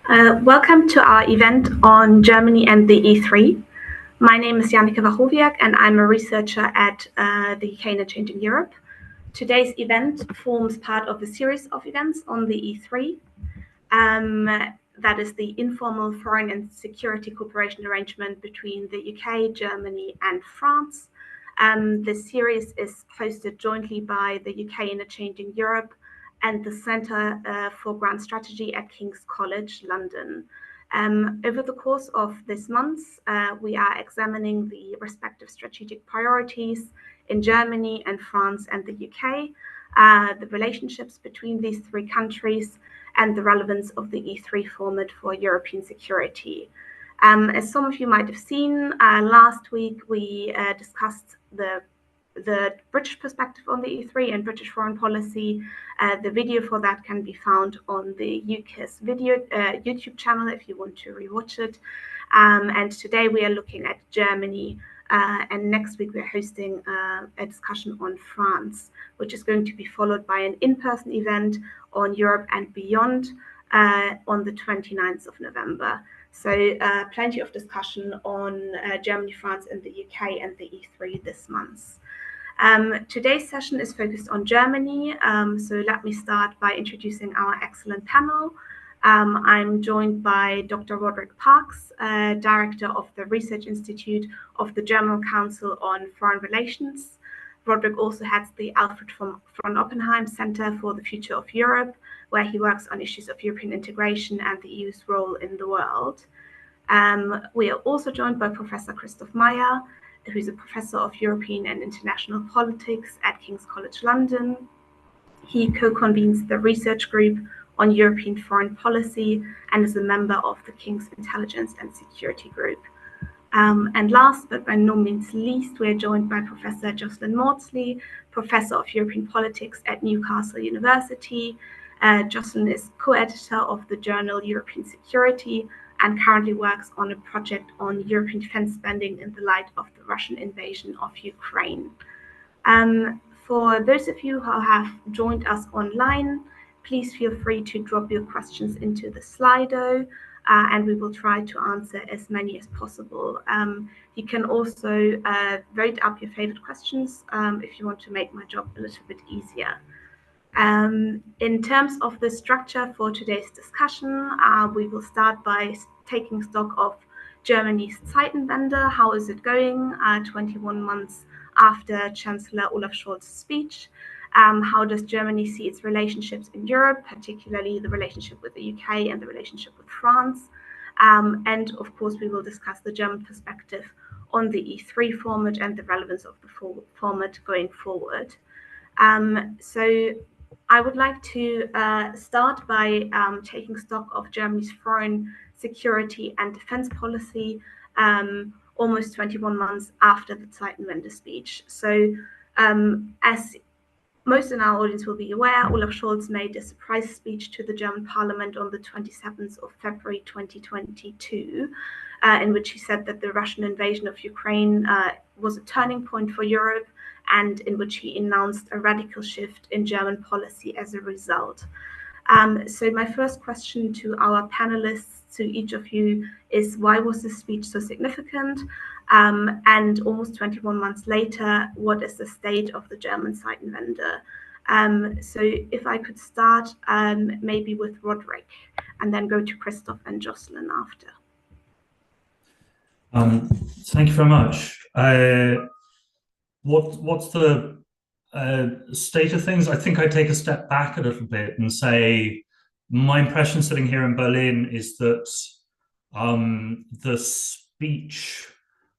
Welcome to our event on Germany and the E3. My name is Jannike Wachowiak and I'm a researcher at the UKICE Changing Europe. Today's event forms part of a series of events on the E3. That is the informal foreign and security cooperation arrangement between the UK, Germany and France. This series is hosted jointly by the UKICE Changing Europe and the Centre for Grand Strategy at King's College London. Over the course of this month, we are examining the respective strategic priorities in Germany and France and the UK, the relationships between these three countries, and the relevance of the E3 format for European security. As some of you might have seen, last week we discussed the British perspective on the E3 and British foreign policy. The video for that can be found on the UKICE video YouTube channel if you want to rewatch it. And today we are looking at Germany, and next week we're hosting a discussion on France, which is going to be followed by an in-person event on Europe and beyond on the 29th of November. So plenty of discussion on Germany, France, and the UK and the E3 this month. Today's session is focused on Germany, so let me start by introducing our excellent panel. I'm joined by Dr. Roderick Parks, Director of the Research Institute of the German Council on Foreign Relations. Roderick also heads the Alfred von Oppenheim Center for the Future of Europe, where he works on issues of European integration and the EU's role in the world. We are also joined by Professor Christoph Meyer, who's a professor of European and international politics at King's College London. He co-convenes the research group on European foreign policy and is a member of the King's Intelligence and Security Group. And last but by no means least, we're joined by Professor Jocelyn Maudsley, Professor of European Politics at Newcastle University. Jocelyn is co-editor of the journal European Security and currently works on a project on European defense spending in the light of the Russian invasion of Ukraine. For those of you who have joined us online, please feel free to drop your questions into the Slido, and we will try to answer as many as possible. You can also vote up your favorite questions if you want to make my job a little bit easier. In terms of the structure for today's discussion, we will start by taking stock of Germany's Zeitenwende. How is it going 21 months after Chancellor Olaf Scholz's speech? How does Germany see its relationships in Europe, particularly the relationship with the UK and the relationship with France? And of course, we will discuss the German perspective on the E3 format and the relevance of the format going forward. So I would like to start by taking stock of Germany's foreign, security and defense policy almost 21 months after the Zeitenwende speech. So as most in our audience will be aware, Olaf Scholz made a surprise speech to the German parliament on the 27th of February 2022, in which he said that the Russian invasion of Ukraine was a turning point for Europe, and in which he announced a radical shift in German policy as a result. So my first question to our panelists, to each of you, is why was this speech so significant? And almost 21 months later, what is the state of the German Zeitenwende? So if I could start maybe with Roderick and then go to Christoph and Jocelyn after. Thank you very much. What's the state of things? I think I take a step back a little bit and say my impression sitting here in Berlin is that the speech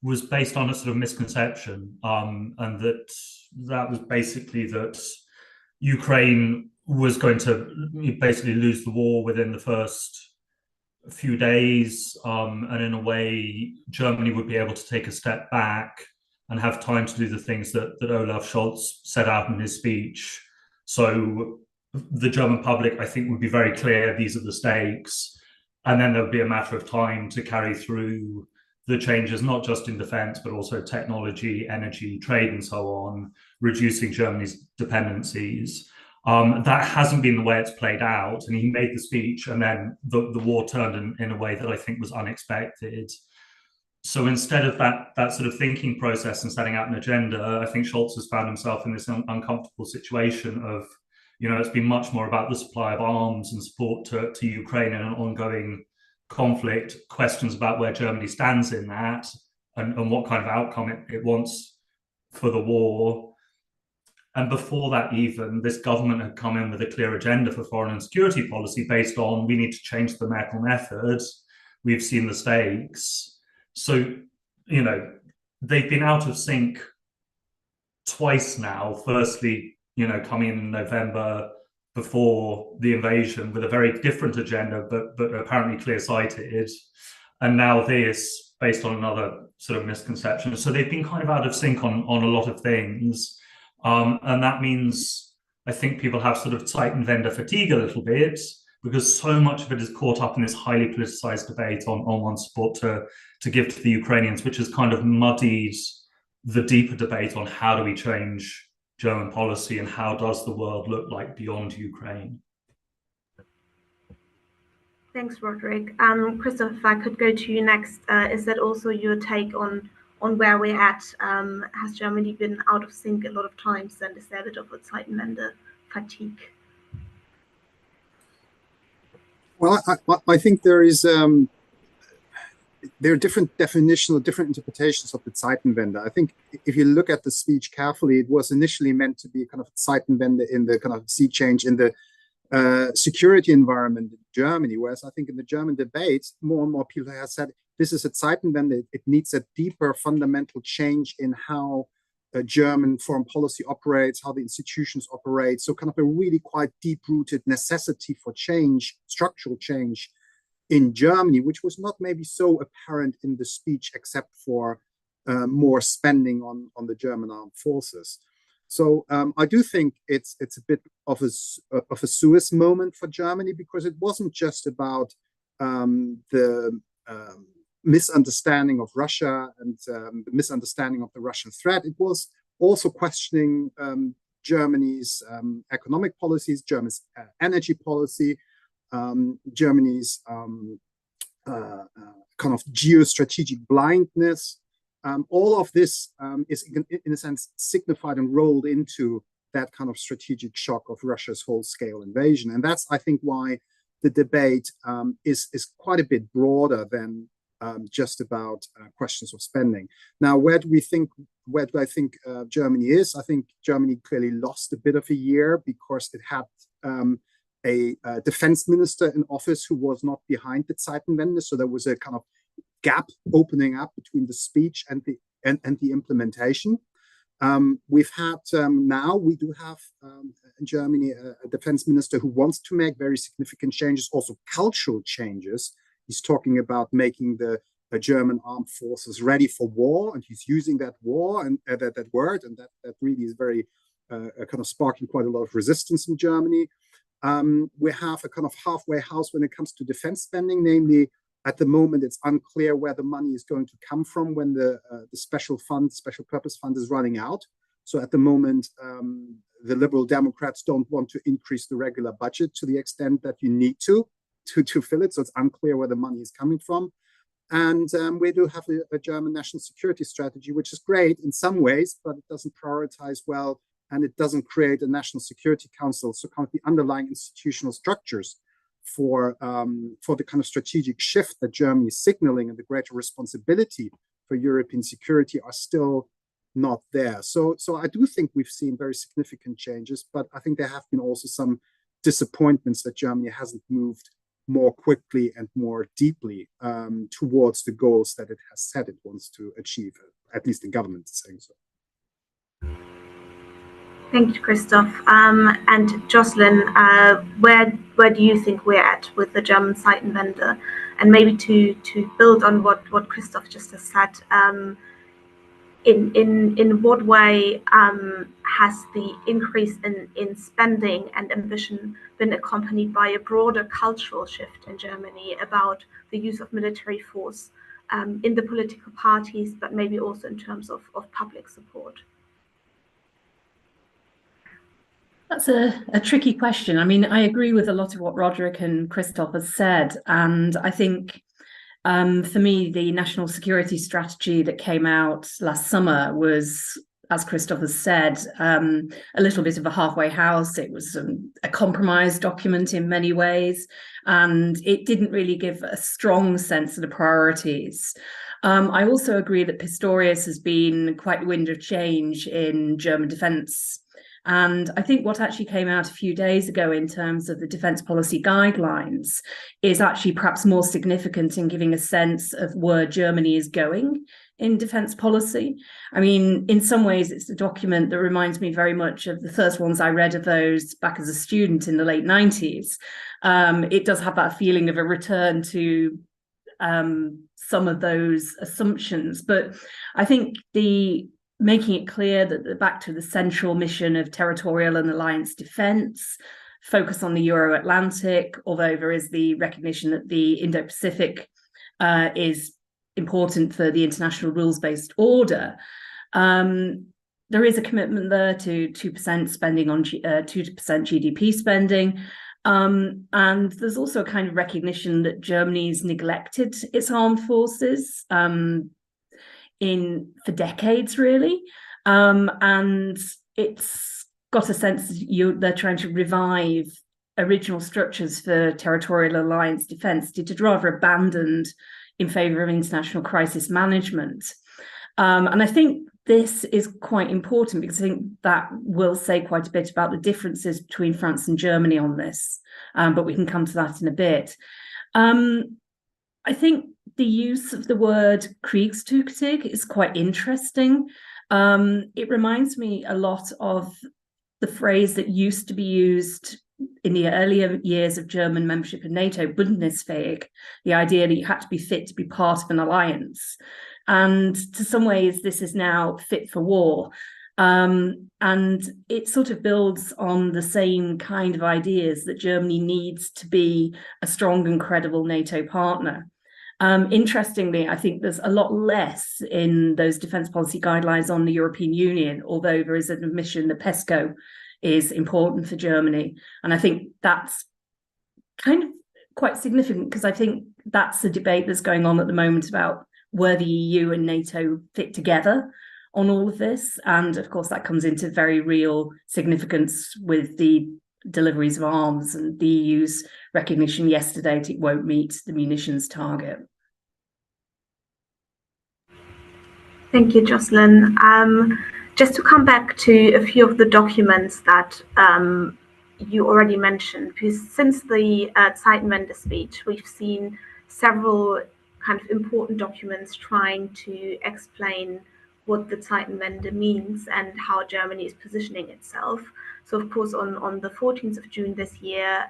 was based on a sort of misconception, and that was basically that Ukraine was going to basically lose the war within the first few days, and in a way Germany would be able to take a step back and have time to do the things that Olaf Scholz set out in his speech. So the German public, I think, would be very clear, these are the stakes. And then there would be a matter of time to carry through the changes, not just in defense, but also technology, energy, trade, and so on, reducing Germany's dependencies. That hasn't been the way it's played out. And he made the speech, and then the war turned in a way that I think was unexpected. So instead of that sort of thinking process and setting out an agenda, I think Scholz has found himself in this uncomfortable situation of, it's been much more about the supply of arms and support to Ukraine in an ongoing conflict, questions about where Germany stands in that, and what kind of outcome it wants for the war. And before that, even, this government had come in with a clear agenda for foreign and security policy based on, we need to change the Merkel method. We've seen the stakes. So, they've been out of sync twice now. Firstly, coming in November before the invasion with a very different agenda, but apparently clear-sighted. And now this, based on another sort of misconception. So they've been kind of out of sync on a lot of things. And that means I think people have sort of Zeitenwende fatigue a little bit, because so much of it is caught up in this highly politicized debate on one's support to give to the Ukrainians, which has kind of muddied the deeper debate on how do we change German policy and how does the world look like beyond Ukraine. Thanks, Roderick. Christoph, if I could go to you next, is that also your take on where we're at? Has Germany been out of sync a lot of times, and is there a bit of a Zeitenwende fatigue? Well, I think there are different definitions, different interpretations of the Zeitenwende. I think if you look at the speech carefully, it was initially meant to be kind of a Zeitenwende in the kind of sea change in the security environment in Germany, whereas I think in the German debate, more and more people have said this is a Zeitenwende. It needs a deeper fundamental change in how German foreign policy operates, how the institutions operate. So kind of a really quite deep-rooted necessity for change, structural change in Germany, which was not maybe so apparent in the speech, except for more spending on the German armed forces. So I do think it's a bit of a Suez moment for Germany, because it wasn't just about the misunderstanding of Russia and the misunderstanding of the Russian threat. It was also questioning Germany's economic policies, Germany's energy policy, Germany's kind of geostrategic blindness. All of this is, in a sense, signified and rolled into that kind of strategic shock of Russia's whole-scale invasion. And that's, I think, why the debate is quite a bit broader than just about questions of spending. Now, where do I think Germany is? I think Germany clearly lost a bit of a year because it had a defense minister in office who was not behind the Zeitenwende. So there was a kind of gap opening up between the speech and the implementation. We've had now we do have in Germany a defense minister who wants to make very significant changes, also cultural changes. He's talking about making the German armed forces ready for war, and he's using that war and that word, and that really is very kind of sparking quite a lot of resistance in Germany. We have a kind of halfway house when it comes to defense spending, namely, at the moment, it's unclear where the money is going to come from when the special purpose fund is running out. So at the moment, the Liberal Democrats don't want to increase the regular budget to the extent that you need to fill it. So it's unclear where the money is coming from. And we do have a German national security strategy, which is great in some ways, but it doesn't prioritize well, and it doesn't create a national security council. So kind of the underlying institutional structures for the kind of strategic shift that Germany is signaling and the greater responsibility for European security are still not there. So I do think we've seen very significant changes, but I think there have been also some disappointments that Germany hasn't moved more quickly and more deeply towards the goals that it has said it wants to achieve, at least the government is saying so. Thank you, Christoph. And Jocelyn, where do you think we're at with the German Zeitenwende? And maybe to build on what Christoph just has said, in what way has the increase in spending and ambition been accompanied by a broader cultural shift in Germany about the use of military force in the political parties, but maybe also in terms of public support? That's a tricky question. I mean, I agree with a lot of what Roderick and Christoph has said. And I think for me, the national security strategy that came out last summer was, as Christoph has said, a little bit of a halfway house. It was a compromise document in many ways, and it didn't really give a strong sense of the priorities. I also agree that Pistorius has been quite the wind of change in German defence. And I think what actually came out a few days ago in terms of the defence policy guidelines is actually perhaps more significant in giving a sense of where Germany is going in defence policy. I mean, in some ways, it's a document that reminds me very much of the first ones I read of those back as a student in the late 90s. It does have that feeling of a return to some of those assumptions. But I think making it clear that back to the central mission of territorial and alliance defence, focus on the Euro-Atlantic, although there is the recognition that the Indo-Pacific is important for the international rules-based order. There is a commitment there to 2% spending on 2% GDP spending. And there's also a kind of recognition that Germany's neglected its armed forces for decades, really. And it's got a sense they're trying to revive original structures for territorial alliance defence, which had rather abandoned in favour of international crisis management. And I think this is quite important because I think that will say quite a bit about the differences between France and Germany on this, but we can come to that in a bit. I think the use of the word Kriegstüchtig is quite interesting. It reminds me a lot of the phrase that used to be used in the earlier years of German membership of NATO, Bündnisfähig, the idea that you had to be fit to be part of an alliance. And to some ways, this is now fit for war. And it sort of builds on the same kind of ideas that Germany needs to be a strong and credible NATO partner. Interestingly, I think there's a lot less in those defence policy guidelines on the European Union, although there is an admission that PESCO is important for Germany. And I think that's kind of quite significant because I think that's the debate that's going on at the moment about where the EU and NATO fit together on all of this. And of course, that comes into very real significance with the deliveries of arms and the EU's recognition yesterday that it won't meet the munitions target. Thank you, Jocelyn. Just to come back to a few of the documents that you already mentioned, because since the Zeitenwende speech, we've seen several kind of important documents trying to explain what the Zeitenwende means and how Germany is positioning itself. So, of course, on the 14th of June this year,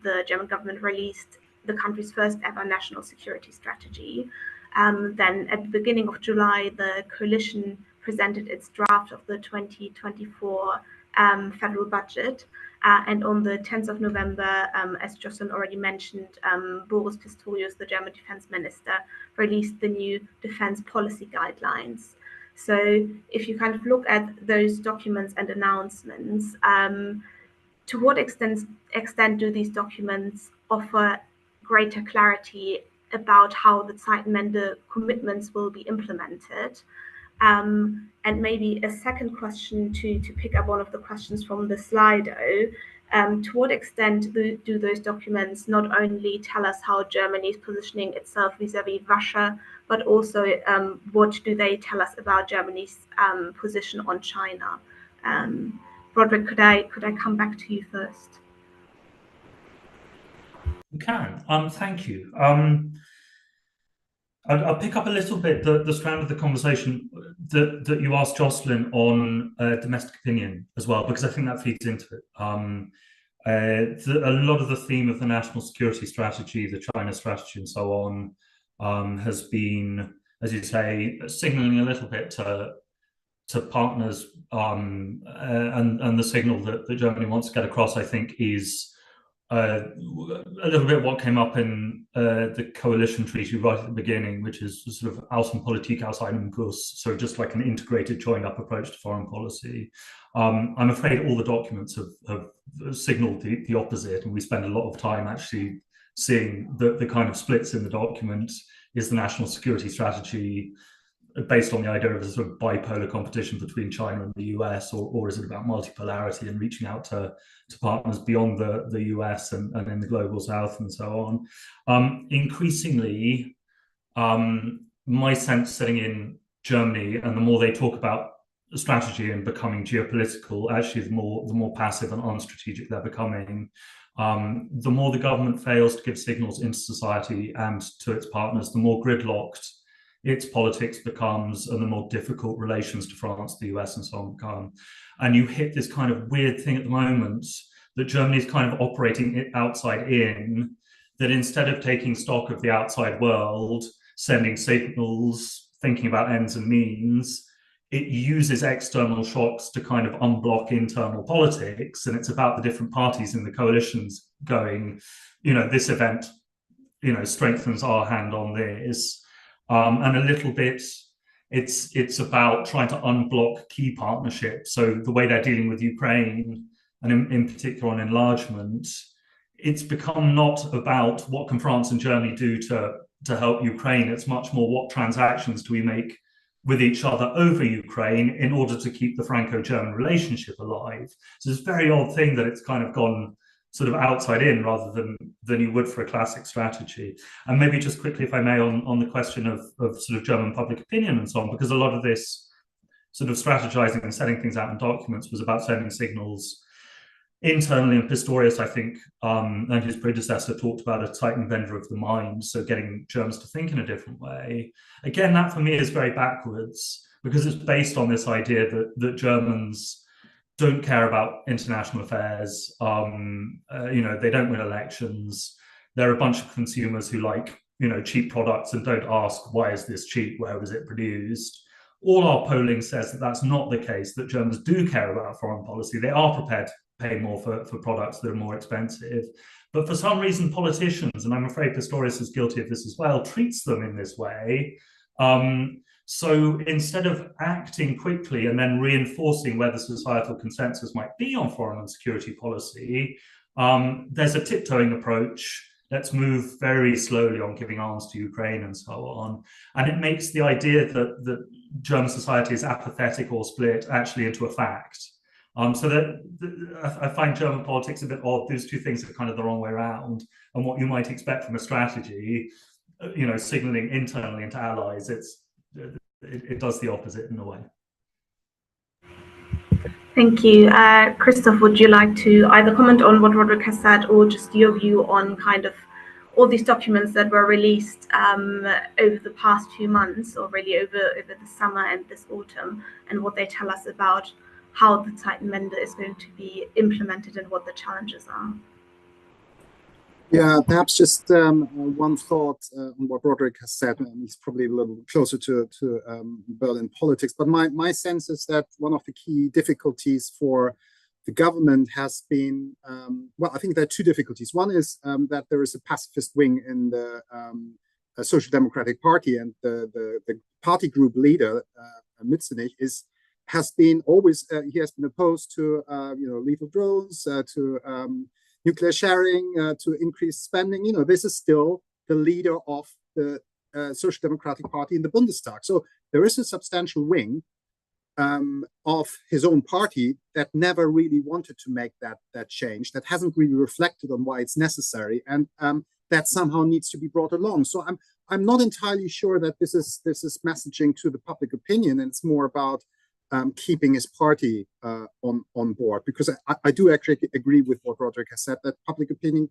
the German government released the country's first ever national security strategy. Then at the beginning of July, the coalition presented its draft of the 2024 federal budget. And on the 10th of November, as Jocelyn already mentioned, Boris Pistorius, the German defense minister, released the new defense policy guidelines. So if you kind of look at those documents and announcements, to what extent do these documents offer greater clarity about how the Zeitenwende commitments will be implemented? And maybe a second question to pick up one of the questions from the Slido, to what extent do those documents not only tell us how Germany is positioning itself vis-a-vis Russia, but also what do they tell us about Germany's position on China? Roderick, could I come back to you first? You can. Thank you. I'll pick up a little bit the strand of the conversation that you asked Jocelyn on domestic opinion as well, because I think that feeds into it. A lot of the theme of the national security strategy, the China strategy and so on, has been, as you say, signaling a little bit to partners, and the signal that Germany wants to get across, I think, is a little bit what came up in the coalition treaty right at the beginning, which is sort of Außenpolitik aus einem Guss, so just like an integrated, joined-up approach to foreign policy. I'm afraid all the documents have signaled the opposite, and we spend a lot of time actually seeing the kind of splits in the document. Is the national security strategy based on the idea of a sort of bipolar competition between China and the US, or is it about multipolarity and reaching out to partners beyond the US and in the global South and so on? Increasingly, my sense sitting in Germany, and the more they talk about strategy and becoming geopolitical, actually the more passive and unstrategic they're becoming. The more the government fails to give signals into society and to its partners, the more gridlocked its politics becomes, and the more difficult relations to France, the US, and so on become. And you hit this kind of weird thing at the moment that Germany is kind of operating outside in, that instead of taking stock of the outside world, sending signals, thinking about ends and means, it uses external shocks to kind of unblock internal politics. And it's about the different parties in the coalitions going, this event, strengthens our hand on this. And a little bit, it's about trying to unblock key partnerships. So the way they're dealing with Ukraine, and in particular on enlargement, it's become not about what can France and Germany do to help Ukraine. It's much more what transactions do we make with each other over Ukraine in order to keep the Franco-German relationship alive. So it's a very odd thing that it's kind of gone sort of outside in rather than you would for a classic strategy. And maybe just quickly, if I may, on the question of sort of German public opinion and so on, because a lot of this sort of strategizing and setting things out in documents was about sending signals internally. And Pistorius, I think, and his predecessor talked about a Zeitenwende of the mind, so getting Germans to think in a different way. Again, that for me is very backwards, because it's based on this idea that Germans don't care about international affairs. They don't win elections. They're a bunch of consumers who like, cheap products and don't ask, why is this cheap? Where was it produced? All our polling says that that's not the case, that Germans do care about foreign policy. They are prepared to pay more for products that are more expensive. But for some reason, politicians, and I'm afraid Pistorius is guilty of this as well, treats them in this way. So instead of acting quickly and then reinforcing where the societal consensus might be on foreign and security policy, there's a tiptoeing approach. Let's move very slowly on giving arms to Ukraine and so on. And it makes the idea that German society is apathetic or split actually into a fact. So that I find German politics a bit odd. Those two things are kind of the wrong way around. And what you might expect from a strategy, signaling internally into allies, it does the opposite in a way. Thank you. Christoph, would you like to either comment on what Roderick has said, or just your view on kind of all these documents that were released over the past few months, or really over the summer and this autumn, and what they tell us about how the Zeitenwende is going to be implemented and what the challenges are? Yeah, perhaps just one thought on what Roderick has said, and he's probably a little closer to Berlin politics. But my sense is that one of the key difficulties for the government has been, I think there are two difficulties. One is that there is a pacifist wing in the Social Democratic Party, and the party group leader, Matné, has been opposed to lethal drones, to nuclear sharing, to increase spending. This is still the leader of the Social Democratic Party in the Bundestag. So there is a substantial wing of his own party that never really wanted to make that change, that hasn't really reflected on why it's necessary, and that somehow needs to be brought along. So I'm not entirely sure that this is messaging to the public opinion, and it's more about keeping his party on board, because I do actually agree with what Roderick has said, that public opinion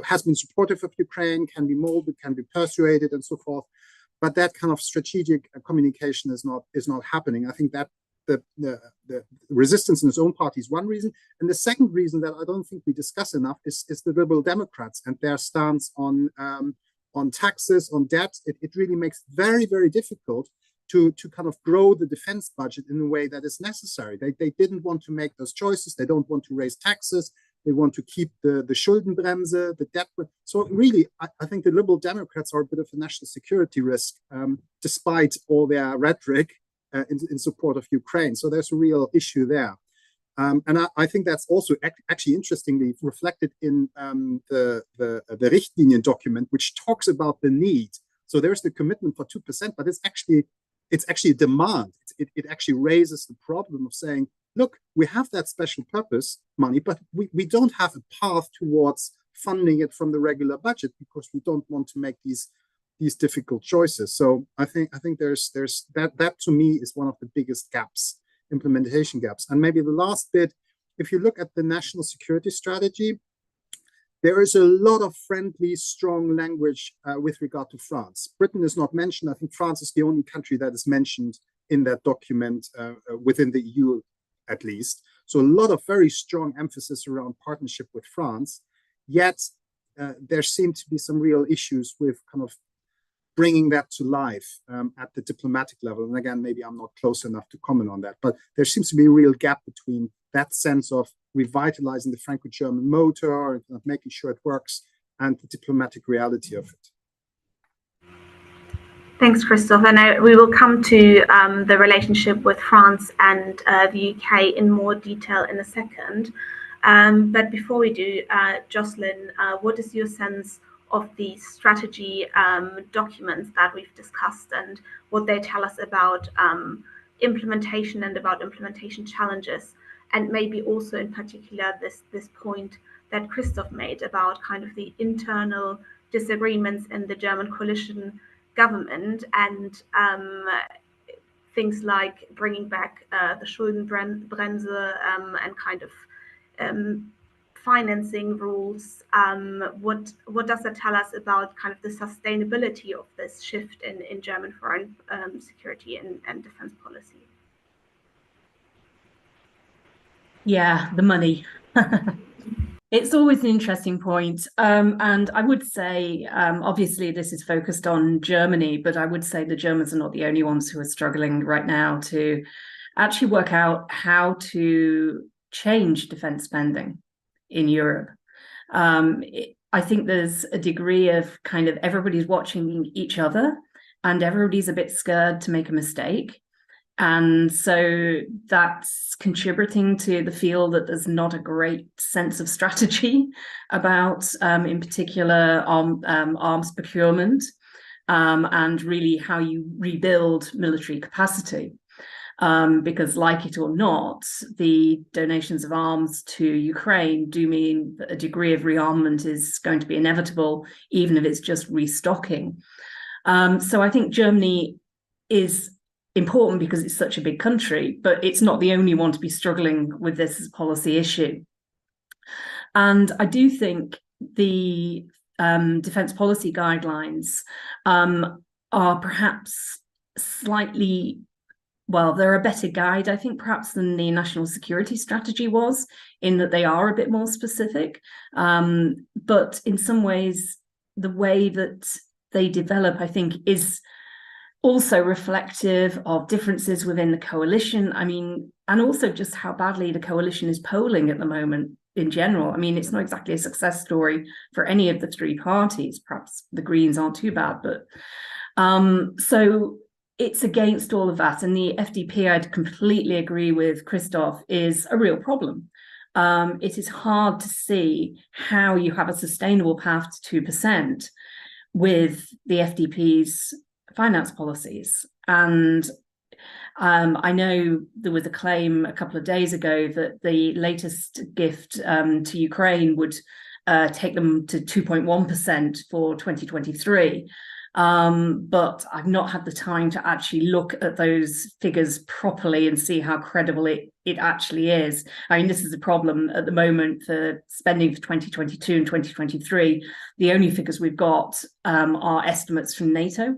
has been supportive of Ukraine, can be molded, can be persuaded, and so forth. But that kind of strategic communication is not happening. I think that the resistance in his own party is one reason, and the second reason that I don't think we discuss enough is the Liberal Democrats and their stance on taxes, on debt. It really makes it very, very difficult to kind of grow the defense budget in a way that is necessary. They didn't want to make those choices. They don't want to raise taxes. They want to keep the Schuldenbremse, the debt. So really, I think the Liberal Democrats are a bit of a national security risk, despite all their rhetoric in support of Ukraine. So there's a real issue there. And I think that's also actually interestingly reflected in the Richtlinien document, which talks about the need. So there's the commitment for 2%, but it's actually a demand. It actually raises the problem of saying, look, we have that special purpose money, but we don't have a path towards funding it from the regular budget because we don't want to make these difficult choices. So I think there's that to me is one of the biggest gaps, implementation gaps. And maybe the last bit, if you look at the national security strategy, there is a lot of friendly, strong language with regard to France. Britain is not mentioned. I think France is the only country that is mentioned in that document within the EU, at least. So a lot of very strong emphasis around partnership with France. Yet there seem to be some real issues with kind of bringing that to life at the diplomatic level. And again, maybe I'm not close enough to comment on that, but there seems to be a real gap between that sense of revitalizing the Franco-German motor and kind of making sure it works and the diplomatic reality of it. Thanks, Christoph. And we will come to the relationship with France and the UK in more detail in a second. But before we do, Jocelyn, what is your sense of the strategy documents that we've discussed and what they tell us about implementation and about implementation challenges, and maybe also in particular this point that Christoph made about kind of the internal disagreements in the German coalition government and things like bringing back the Schuldenbremse and kind of financing rules. What does that tell us about kind of the sustainability of this shift in German foreign security and defense policy? Yeah, the money. It's always an interesting point. And I would say, obviously, this is focused on Germany, but I would say the Germans are not the only ones who are struggling right now to actually work out how to change defense spending in Europe. I think there's a degree of kind of everybody's watching each other and everybody's a bit scared to make a mistake. And so that's contributing to the feel that there's not a great sense of strategy about, in particular, arms procurement and really how you rebuild military capacity. Because like it or not, the donations of arms to Ukraine do mean that a degree of rearmament is going to be inevitable, even if it's just restocking. So I think Germany is important because it's such a big country, but it's not the only one to be struggling with this as a policy issue. And I do think the defense policy guidelines are perhaps slightly, well, they're a better guide, I think, perhaps than the national security strategy was, in that they are a bit more specific. But in some ways, the way that they develop, I think, is also reflective of differences within the coalition. I mean, and also just how badly the coalition is polling at the moment in general. I mean, it's not exactly a success story for any of the three parties. Perhaps the Greens aren't too bad, but so it's against all of that. And the FDP, I'd completely agree with Christoph, is a real problem. It is hard to see how you have a sustainable path to 2% with the FDP's finance policies. And I know there was a claim a couple of days ago that the latest gift to Ukraine would take them to 2.1% for 2023. But I've not had the time to actually look at those figures properly and see how credible it actually is. I mean, this is a problem at the moment for spending for 2022 and 2023. The only figures we've got are estimates from NATO,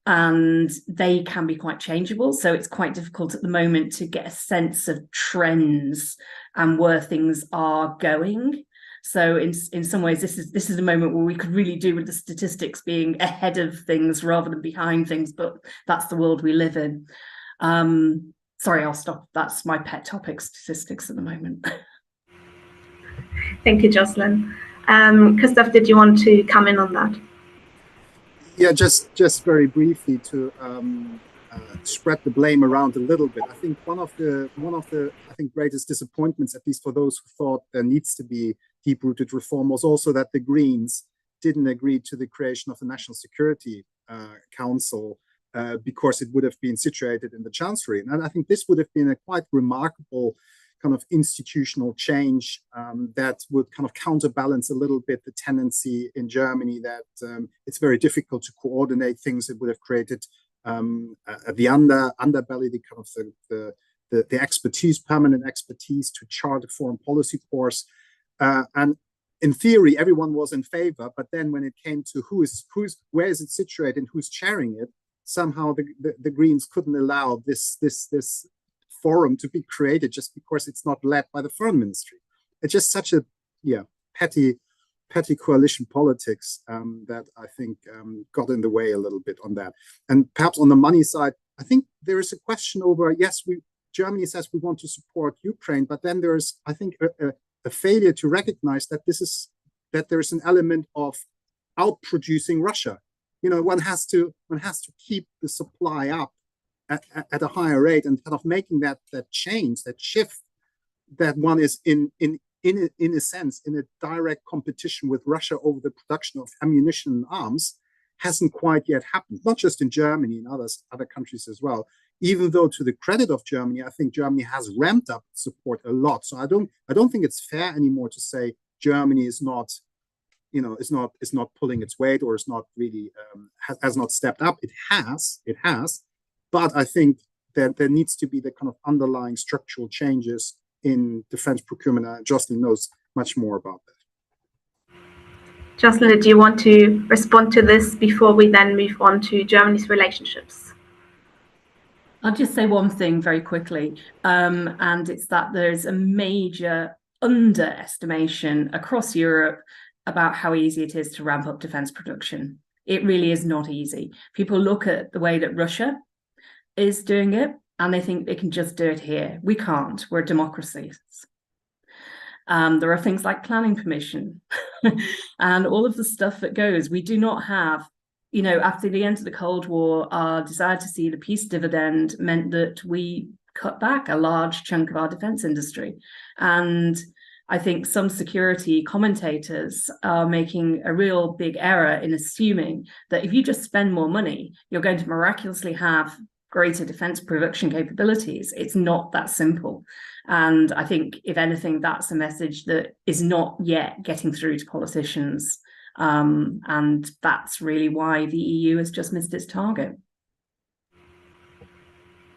and they can be quite changeable. So it's quite difficult at the moment to get a sense of trends and where things are going. So in some ways, this is a moment where we could really do with the statistics being ahead of things rather than behind things, but that's the world we live in. Sorry, I'll stop. That's my pet topic, statistics at the moment. Thank you, Jocelyn. Christoph, did you want to come in on that? Yeah, just very briefly to spread the blame around a little bit. I think one of the I think greatest disappointments, at least for those who thought there needs to be deep-rooted reform, was also that the Greens didn't agree to the creation of the National Security Council because it would have been situated in the Chancellery. And I think this would have been a quite remarkable kind of institutional change that would kind of counterbalance a little bit the tendency in Germany that it's very difficult to coordinate things. It would have created the underbelly, the kind of the expertise, permanent expertise to chart a foreign policy course. And in theory, everyone was in favor, but then when it came to where is it situated and who's chairing it, somehow the Greens couldn't allow this forum to be created just because it's not led by the foreign ministry. It's just such a petty coalition politics that I think got in the way a little bit on that. And perhaps on the money side, I think there is a question over, yes, Germany says we want to support Ukraine, but then there's, I think, a failure to recognize that there's an element of outproducing Russia. You know, one has to keep the supply up at a higher rate, and kind of making that change, that shift, that one is in a sense in a direct competition with Russia over the production of ammunition and arms, hasn't quite yet happened. Not just in Germany, in other countries as well. Even though, to the credit of Germany, I think Germany has ramped up support a lot. So I don't think it's fair anymore to say Germany is not pulling its weight, or is not really has not stepped up. It has, but I think that there needs to be the kind of underlying structural changes in defense procurement. Jocelyn knows much more about that. Jocelyn, do you want to respond to this before we then move on to Germany's relationships? I'll just say one thing very quickly, and it's that there's a major underestimation across Europe about how easy it is to ramp up defense production. It really is not easy. People look at the way that Russia is doing it, and they think they can just do it here. We can't. We're democracies. There are things like planning permission and all of the stuff that goes. We do not have, after the end of the Cold War, our desire to see the peace dividend meant that we cut back a large chunk of our defense industry. And I think some security commentators are making a real big error in assuming that if you just spend more money, you're going to miraculously have greater defense production capabilities. It's not that simple. And I think, if anything, that's a message that is not yet getting through to politicians. And that's really why the EU has just missed its target.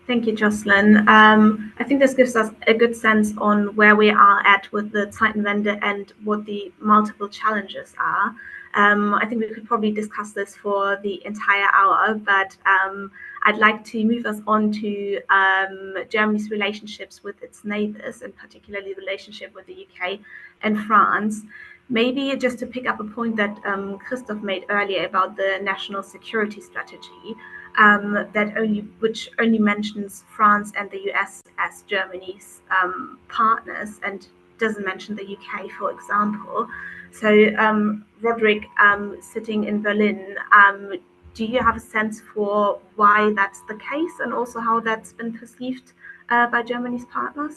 Thank you, Jocelyn. I think this gives us a good sense on where we are at with the Zeitenwende and what the multiple challenges are. I think we could probably discuss this for the entire hour, but I'd like to move us on to Germany's relationships with its neighbours, and particularly the relationship with the UK and France. Maybe just to pick up a point that Christoph made earlier about the national security strategy, which only mentions France and the US as Germany's partners and doesn't mention the UK, for example. So, Roderick, sitting in Berlin, do you have a sense for why that's the case, and also how that's been perceived by Germany's partners?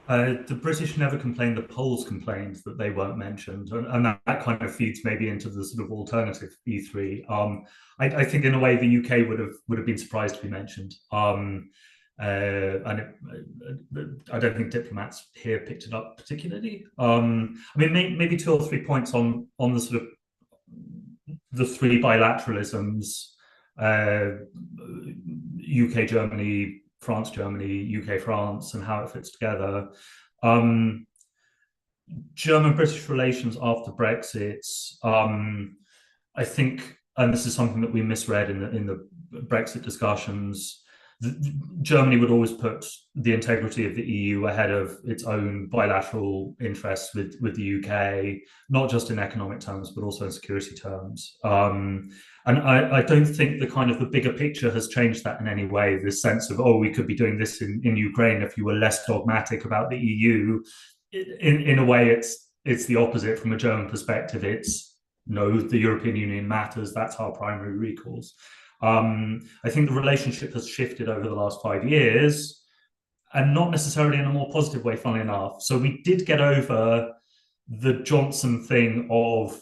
The British never complained, the Poles complained that they weren't mentioned, and that kind of feeds maybe into the sort of alternative E3. I think in a way the UK would have been surprised to be mentioned, and I don't think diplomats here picked it up particularly. I mean, maybe 2 or 3 points on the sort of the three bilateralisms: UK Germany, France Germany, UK France, and how it fits together. German-British relations after Brexit, I think, and this is something that we misread in the Brexit discussions, Germany would always put the integrity of the EU ahead of its own bilateral interests with the UK, not just in economic terms, but also in security terms. And I don't think the bigger picture has changed that in any way. This sense of, we could be doing this in Ukraine if you were less dogmatic about the EU. in a way, it's the opposite from a German perspective. It's no, the European Union matters. That's our primary recourse. I think the relationship has shifted over the last 5 years, and not necessarily in a more positive way, funnily enough. So we did get over the Johnson thing of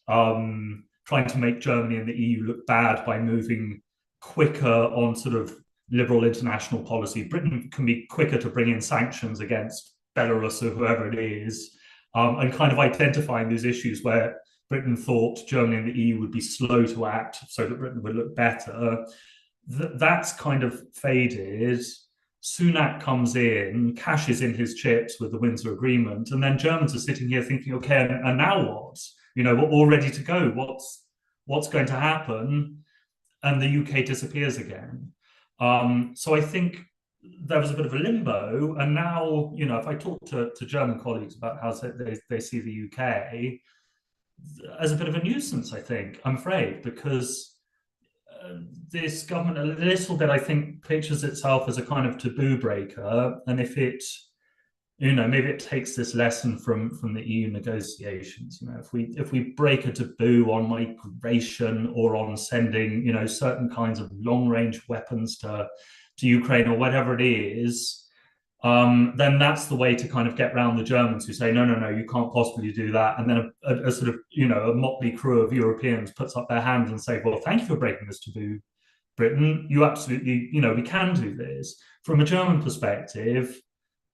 trying to make Germany and the EU look bad by moving quicker on sort of liberal international policy. Britain can be quicker to bring in sanctions against Belarus or whoever it is, and kind of identifying these issues where Britain thought Germany and the EU would be slow to act so that Britain would look better. That's kind of faded. Sunak comes in, cashes in his chips with the Windsor Agreement, and then Germans are sitting here thinking, okay, and now what? You know, we're all ready to go. What's going to happen? And the UK disappears again. So I think there was a bit of a limbo, and now, you know, if I talk to German colleagues about how they see the UK as a bit of a nuisance, I think, I'm afraid, because this government a little bit, I think, pictures itself as a kind of taboo breaker, and if it, you know, maybe it takes this lesson from the EU negotiations. You know, if we break a taboo on migration or on sending, you know, certain kinds of long-range weapons to Ukraine or whatever it is, then that's the way to kind of get around the Germans who say, no, you can't possibly do that. And then a sort of, you know, a motley crew of Europeans puts up their hands and say, well, thank you for breaking this taboo, Britain. You absolutely, you know, we can do this. From a German perspective,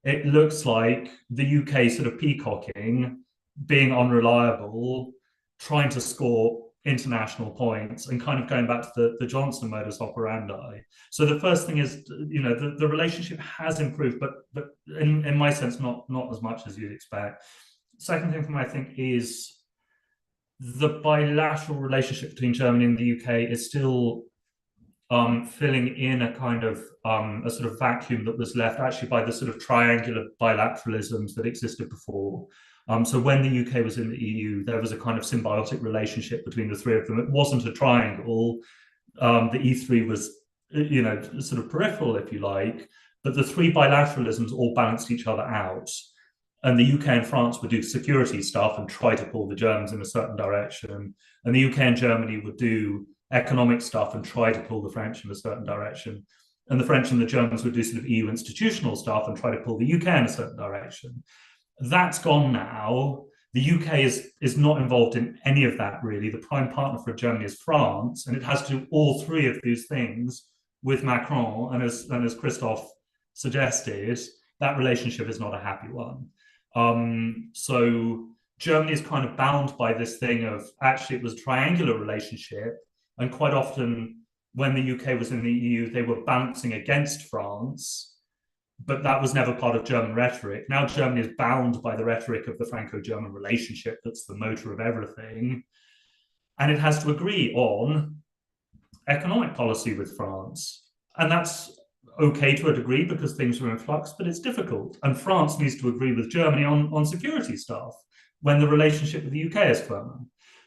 it looks like the UK sort of peacocking, being unreliable, trying to score international points, and kind of going back to the Johnson modus operandi. So the first thing is, you know, the relationship has improved, but in my sense, not as much as you'd expect. Second thing for me, I think, is the bilateral relationship between Germany and the UK is still filling in a kind of a sort of vacuum that was left actually by the sort of triangular bilateralisms that existed before. So when the UK was in the EU, there was a kind of symbiotic relationship between the three of them. It wasn't a triangle. The E3 was, you know, sort of peripheral, if you like, but the three bilateralisms all balanced each other out. And the UK and France would do security stuff and try to pull the Germans in a certain direction. And the UK and Germany would do economic stuff and try to pull the French in a certain direction. And the French and the Germans would do sort of EU institutional stuff and try to pull the UK in a certain direction. That's gone now. The UK is not involved in any of that, really. The prime partner for Germany is France, and it has to do all three of these things with Macron. And as Christoph suggested, that relationship is not a happy one. So Germany is kind of bound by this thing of, actually, it was a triangular relationship, and quite often when the UK was in the EU, they were balancing against France, but that was never part of German rhetoric. Now Germany is bound by the rhetoric of the Franco-German relationship that's the motor of everything, and it has to agree on economic policy with France. And that's okay to a degree because things are in flux, but it's difficult. And France needs to agree with Germany on security stuff when the relationship with the UK is firmer.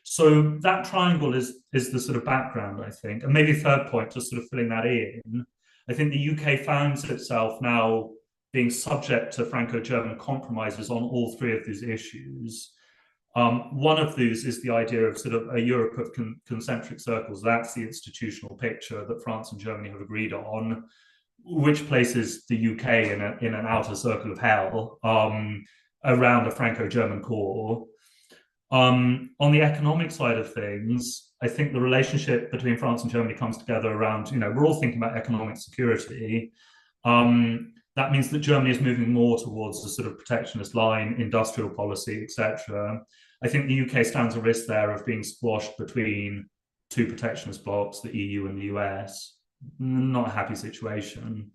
So that triangle is the sort of background, I think. And maybe a third point, just sort of filling that in, I think the UK finds itself now being subject to Franco-German compromises on all three of these issues. One of these is the idea of sort of a Europe of concentric circles. That's the institutional picture that France and Germany have agreed on, which places the UK in an outer circle of hell around a Franco-German core. On the economic side of things, I think the relationship between France and Germany comes together around, you know, we're all thinking about economic security. That means that Germany is moving more towards a sort of protectionist line, industrial policy, etc. I think the UK stands a risk there of being squashed between two protectionist blocs, the EU and the US. Not a happy situation.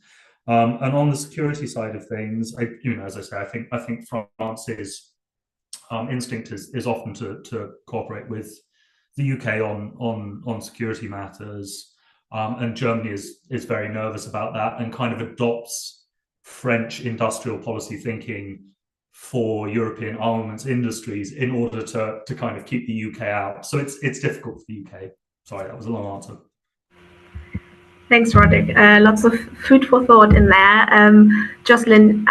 And on the security side of things, as I say, I think France's instinct is often to cooperate with the UK on security matters, and Germany is very nervous about that and kind of adopts French industrial policy thinking for European armaments industries in order to kind of keep the UK out. So it's difficult for the UK. Sorry, that was a long answer. Thanks, Roderick. Lots of food for thought in there. Jocelyn,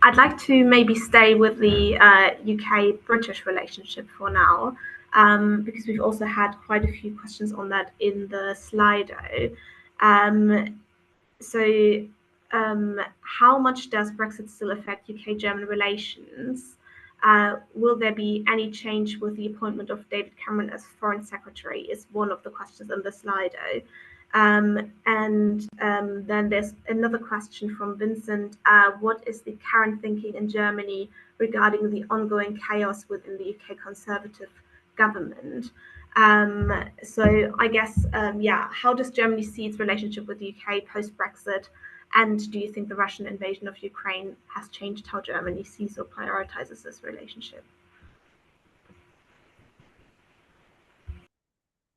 I'd like to maybe stay with the UK-British relationship for now, because we've also had quite a few questions on that in the Slido. How much does Brexit still affect UK-German relations? Will there be any change with the appointment of David Cameron as Foreign Secretary is one of the questions in the Slido. Then there's another question from Vincent. What is the current thinking in Germany regarding the ongoing chaos within the UK Conservative government? So I guess, how does Germany see its relationship with the UK post-Brexit? And do you think the Russian invasion of Ukraine has changed how Germany sees or prioritizes this relationship?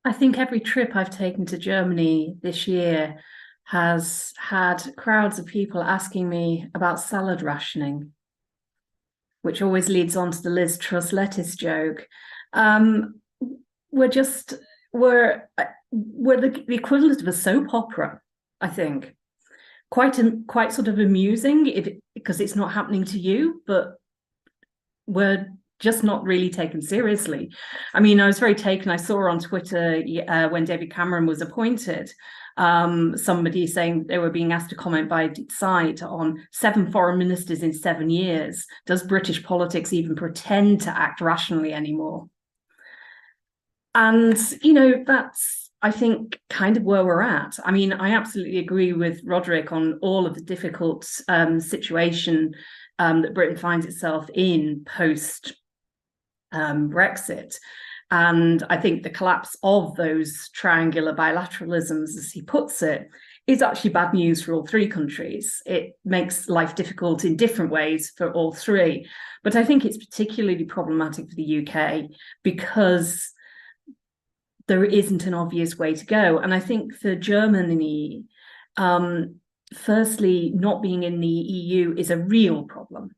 I think every trip I've taken to Germany this year has had crowds of people asking me about salad rationing, which always leads on to the Liz Truss lettuce joke. We're the equivalent of a soap opera, I think. Quite sort of amusing because it's not happening to you, but we're just not really taken seriously. I mean, I was very taken. I saw on Twitter when David Cameron was appointed, somebody saying they were being asked to comment by Site on 7 foreign ministers in 7 years. Does British politics even pretend to act rationally anymore? And, that's, I think, kind of where we're at. I mean, I absolutely agree with Roderick on all of the difficult situation that Britain finds itself in post Brexit. And I think the collapse of those triangular bilateralisms, as he puts it, is actually bad news for all 3 countries. It makes life difficult in different ways for all 3. But I think it's particularly problematic for the UK because there isn't an obvious way to go. And I think for Germany, firstly, not being in the EU is a real problem.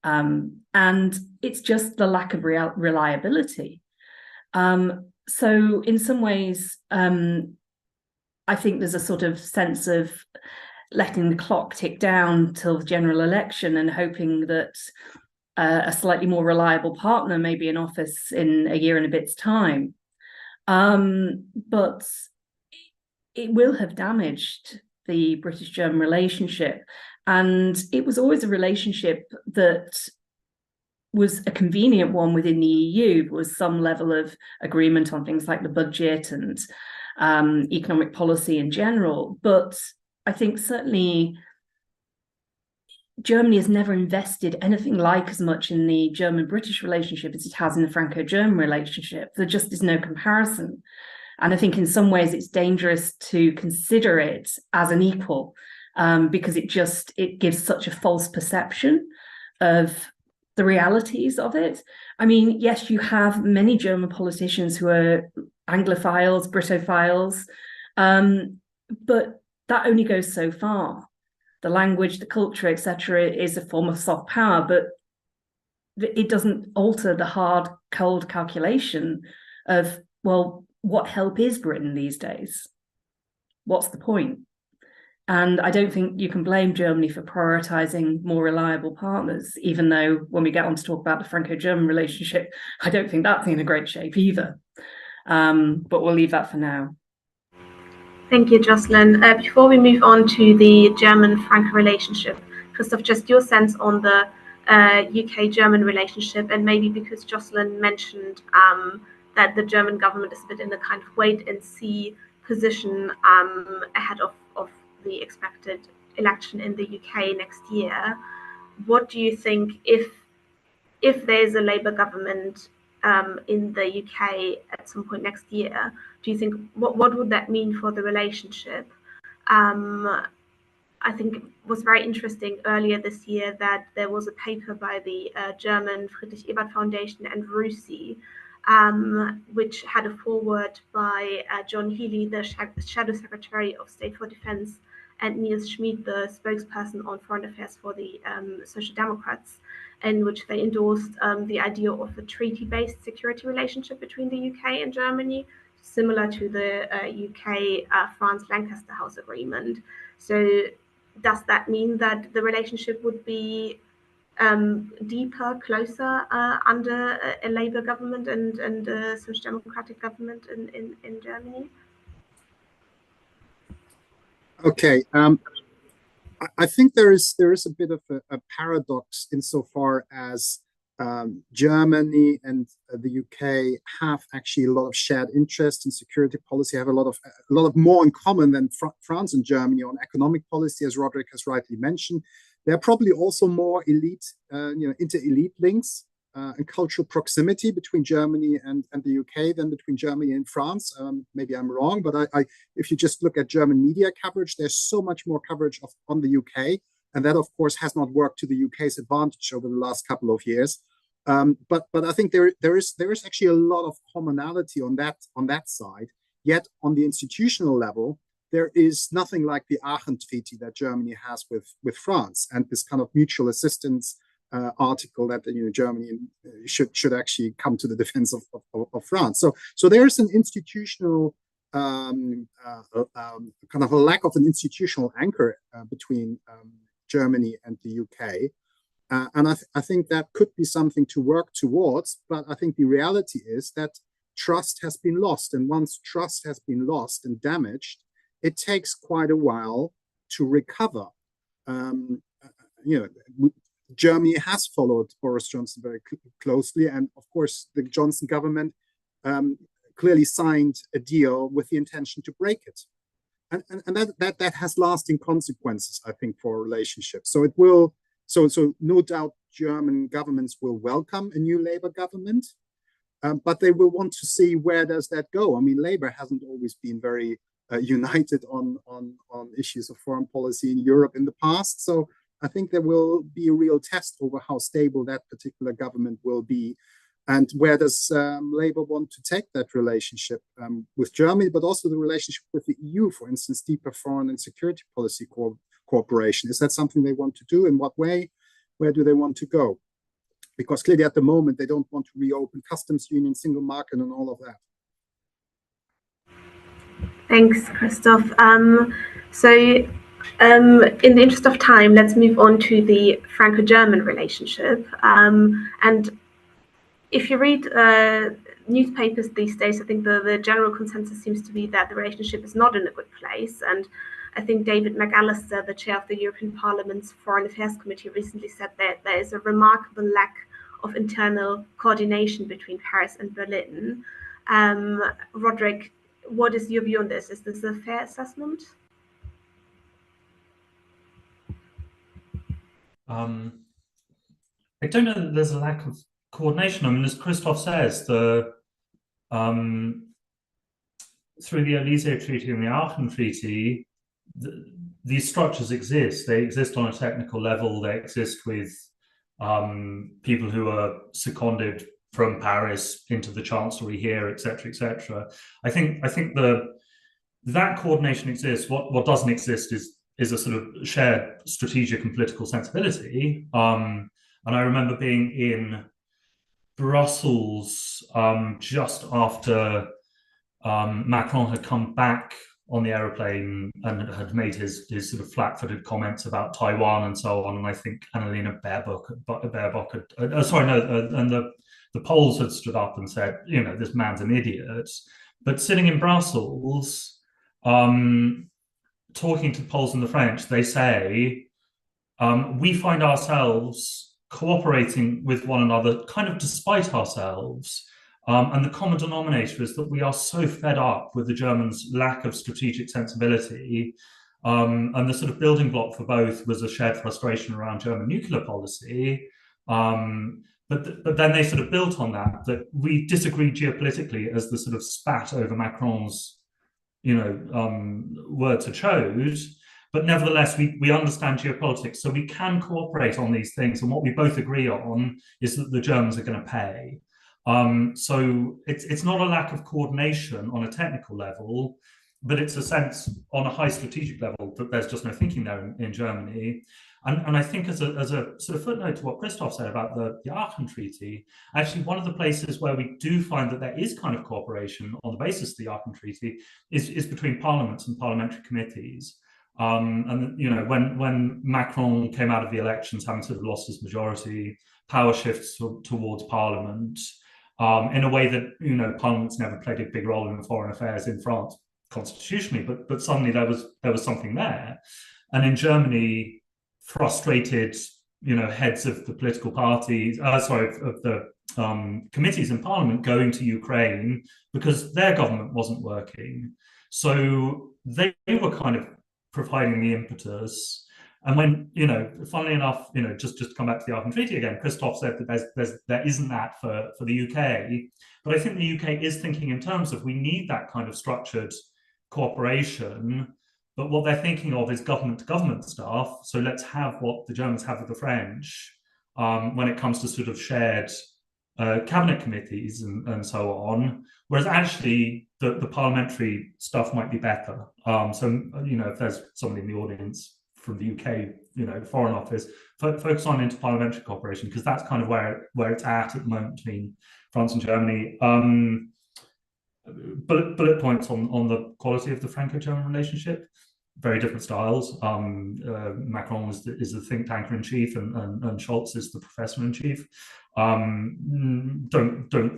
And it's just the lack of reliability. So in some ways, I think there's a sort of sense of letting the clock tick down till the general election and hoping that a slightly more reliable partner may be in office in a year and a bit's time. But it will have damaged the British-German relationship. And it was always a relationship that was a convenient one within the EU, with some level of agreement on things like the budget and economic policy in general. But I think certainly Germany has never invested anything like as much in the German-British relationship as it has in the Franco-German relationship. There just is no comparison. And I think in some ways it's dangerous to consider it as an equal because it gives such a false perception of the realities of it. I mean, yes, you have many German politicians who are Anglophiles, Britophiles, but that only goes so far. The language, the culture, etc., is a form of soft power, but it doesn't alter the hard, cold calculation of, well, what help is Britain these days? What's the point? And I don't think you can blame Germany for prioritizing more reliable partners, even though when we get on to talk about the Franco-German relationship, I don't think that's in a great shape either. But we'll leave that for now. Thank you, Jocelyn. Before we move on to the German-Franco relationship, Christoph, just your sense on the UK-German relationship, and maybe because Jocelyn mentioned that the German government is a bit in a kind of wait-and-see position ahead of the expected election in the UK next year. What do you think if there's a Labour government in the UK at some point next year? Do you think what would that mean for the relationship? I think it was very interesting earlier this year that there was a paper by the German Friedrich Ebert Foundation and RUSI, which had a foreword by John Healey, the Shadow Secretary of State for Defense, and Niels Schmid, the spokesperson on foreign affairs for the Social Democrats, in which they endorsed the idea of a treaty-based security relationship between the UK and Germany, similar to the UK-France-Lancaster House Agreement. So does that mean that the relationship would be deeper, closer under a Labour government and a Social Democratic government in Germany? Okay, I think there is a bit of a paradox insofar as Germany and the UK have actually a lot of shared interest in security policy, have a lot of more in common than France and Germany on economic policy, as Roderick has rightly mentioned. There are probably also more elite, inter-elite links and cultural proximity between Germany and the UK than between Germany and France. Maybe I'm wrong, but if you just look at German media coverage, there's so much more coverage on the UK. And that, of course, has not worked to the UK's advantage over the last couple of years. But I think there is actually a lot of commonality on that side. Yet on the institutional level, there is nothing like the Aachen Treaty that Germany has with France, and this kind of mutual assistance article that Germany should actually come to the defense of France. So there is an institutional kind of a lack of an institutional anchor between Germany and the UK. And I think that could be something to work towards, but I think the reality is that trust has been lost. And once trust has been lost and damaged, it takes quite a while to recover. Germany has followed Boris Johnson very closely. And of course, the Johnson government clearly signed a deal with the intention to break it. And that has lasting consequences, I think, for relationships. So it will. So no doubt German governments will welcome a new Labour government, but they will want to see where does that go. I mean, Labour hasn't always been very united on issues of foreign policy in Europe in the past. So I think there will be a real test over how stable that particular government will be. And where does Labour want to take that relationship with Germany, but also the relationship with the EU, for instance, deeper foreign and security policy cooperation? Is that something they want to do? In what way? Where do they want to go? Because clearly at the moment, they don't want to reopen customs union, single market, and all of that. Thanks, Christoph. In the interest of time, let's move on to the Franco-German relationship. And if you read newspapers these days, I think the general consensus seems to be that the relationship is not in a good place. And I think David McAllister, the chair of the European Parliament's Foreign Affairs Committee, recently said that there is a remarkable lack of internal coordination between Paris and Berlin. Roderick, what is your view on this? Is this a fair assessment? I don't know that there's a lack of coordination. I mean, as Christoph says, through the Élysée Treaty and the Aachen Treaty, these structures exist. They exist on a technical level. They exist with people who are seconded from Paris into the Chancellery here, etc., etc. I think that coordination exists. What doesn't exist is a sort of shared strategic and political sensibility. And I remember being in Brussels just after Macron had come back on the aeroplane and had made his sort of flat-footed comments about Taiwan and so on. And I think Annalena Baerbock and the Poles had stood up and said, this man's an idiot. But sitting in Brussels, talking to the Poles and the French, they say, we find ourselves cooperating with one another kind of despite ourselves. And the common denominator is that we are so fed up with the Germans' lack of strategic sensibility. And the sort of building block for both was a shared frustration around German nuclear policy. But then they sort of built on that we disagree geopolitically, as the sort of spat over Macron's, words had showed. But nevertheless, we understand geopolitics, so we can cooperate on these things. And what we both agree on is that the Germans are going to pay. So it's not a lack of coordination on a technical level, but it's a sense on a high strategic level that there's just no thinking there in Germany. And I think as a sort of footnote to what Christoph said about the Aachen Treaty, actually one of the places where we do find that there is kind of cooperation on the basis of the Aachen Treaty is between parliaments and parliamentary committees. And you know, when Macron came out of the elections, having sort of lost his majority, power shifts towards Parliament in a way that, you know, Parliament's never played a big role in foreign affairs in France constitutionally, but suddenly there was something there. And in Germany, frustrated, you know, heads of the political parties, of the committees in Parliament going to Ukraine because their government wasn't working. So they were kind of providing the impetus. And when, you know, funnily enough, you know, just to come back to the Aachen Treaty again, Christoph said that there isn't that for the UK. But I think the UK is thinking in terms of we need that kind of structured cooperation. But what they're thinking of is government-to-government stuff. So let's have what the Germans have with the French when it comes to sort of shared cabinet committees and so on. Whereas actually the parliamentary stuff might be better. So, you know, if there's somebody in the audience from the UK, you know, the Foreign Office, focus on interparliamentary cooperation, because that's kind of where it's at the moment between France and Germany. Bullet points on the quality of the Franco-German relationship. Very different styles. Macron is the think tanker in chief, and Scholz is the professor in chief. Don't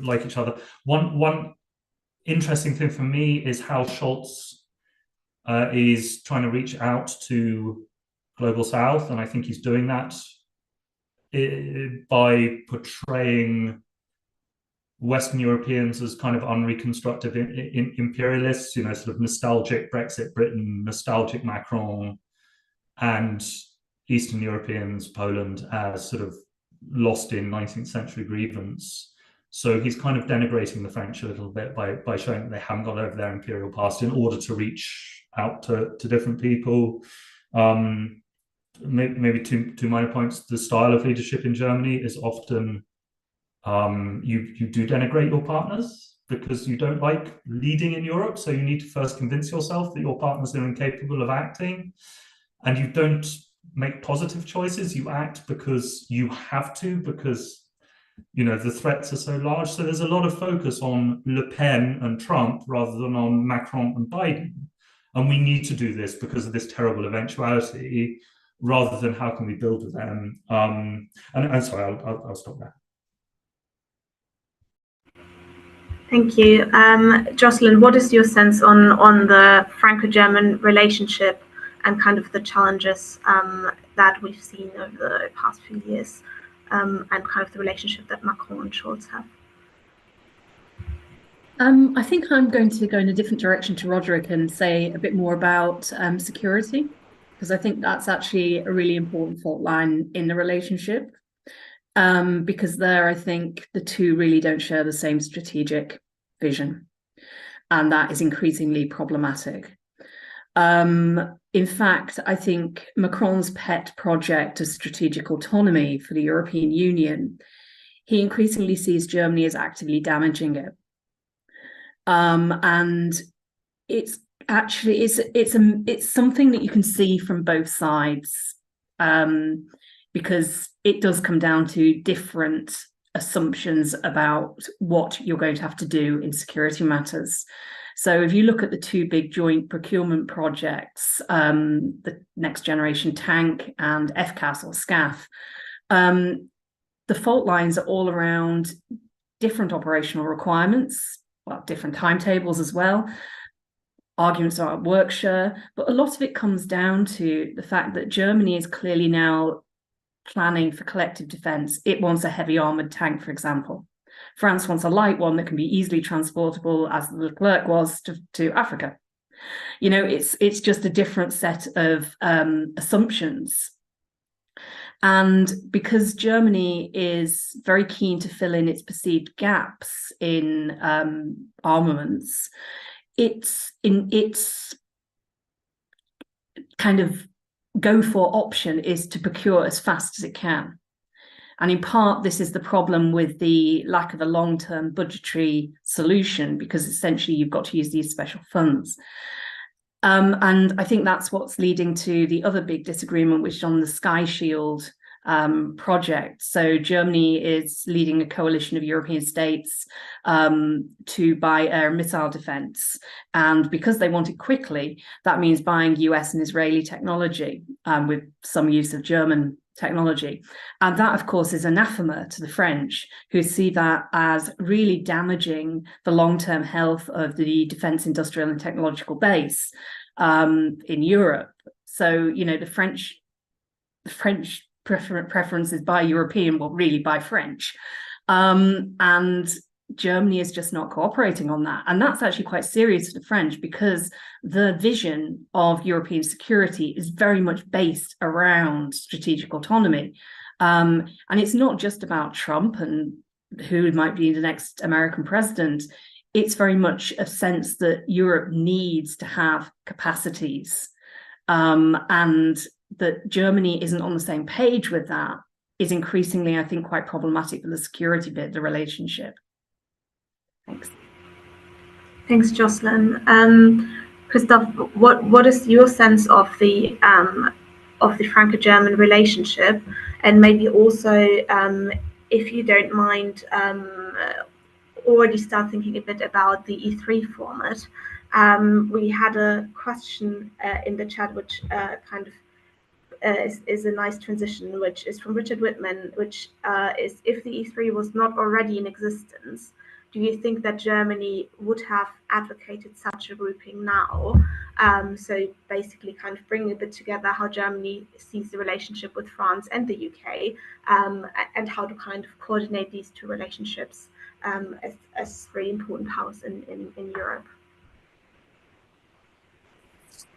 like each other. One interesting thing for me is how Scholz is trying to reach out to Global South, and I think he's doing that by portraying Western Europeans as kind of unreconstructive imperialists, you know, sort of nostalgic Brexit Britain, nostalgic Macron, and Eastern Europeans, Poland, as sort of lost in 19th century grievance. So he's kind of denigrating the French a little bit by showing that they haven't got over their imperial past in order to reach out to different people. Maybe two minor points. The style of leadership in Germany is often you do denigrate your partners because you don't like leading in Europe. So you need to first convince yourself that your partners are incapable of acting, and you don't make positive choices. You act because you have to, because, you know, the threats are so large. So there's a lot of focus on Le Pen and Trump rather than on Macron and Biden. And we need to do this because of this terrible eventuality, rather than how can we build with them. And sorry, I'll stop there. Thank you. Jocelyn, what is your sense on the Franco-German relationship and kind of the challenges that we've seen over the past few years, and kind of the relationship that Macron and Scholz have? I think I'm going to go in a different direction to Roderick and say a bit more about security, because I think that's actually a really important fault line in the relationship. Because there, I think the two really don't share the same strategic vision, and that is increasingly problematic. In fact, I think Macron's pet project of strategic autonomy for the European Union, he increasingly sees Germany as actively damaging it. And it's actually it's something that you can see from both sides, because it does come down to different assumptions about what you're going to have to do in security matters. So if you look at the two big joint procurement projects, the Next Generation Tank and FCAS or SCAF, the fault lines are all around different operational requirements, well, different timetables as well. Arguments are at work share, but a lot of it comes down to the fact that Germany is clearly now planning for collective defense. It wants a heavy armored tank, for example. France wants a light one that can be easily transportable, as the Leclerc was to Africa. You know, it's just a different set of assumptions. And because Germany is very keen to fill in its perceived gaps in armaments, its kind of go for option is to procure as fast as it can. And in part, this is the problem with the lack of a long-term budgetary solution, because essentially you've got to use these special funds. And I think that's what's leading to the other big disagreement, which is on the Sky Shield project. So Germany is leading a coalition of European states to buy air missile defense. And because they want it quickly, that means buying US and Israeli technology with some use of German technology. And that, of course, is anathema to the French, who see that as really damaging the long-term health of the defense industrial and technological base in Europe. So, you know, the French preference is buy European, well, really buy French. And Germany is just not cooperating on that. And that's actually quite serious for the French, because the vision of European security is very much based around strategic autonomy. And it's not just about Trump and who might be the next American president. It's very much a sense that Europe needs to have capacities. And that Germany isn't on the same page with that is increasingly, I think, quite problematic for the security bit, the relationship. Thanks. Thanks, Jocelyn. Christoph, what is your sense of the Franco-German relationship, and maybe also, if you don't mind, already start thinking a bit about the E3 format. We had a question in the chat, which kind of is a nice transition, which is from Richard Whitman, which is, if the E3 was not already in existence, do you think that Germany would have advocated such a grouping now? So basically kind of bringing a bit together how Germany sees the relationship with France and the UK, and how to kind of coordinate these two relationships as very important powers in Europe.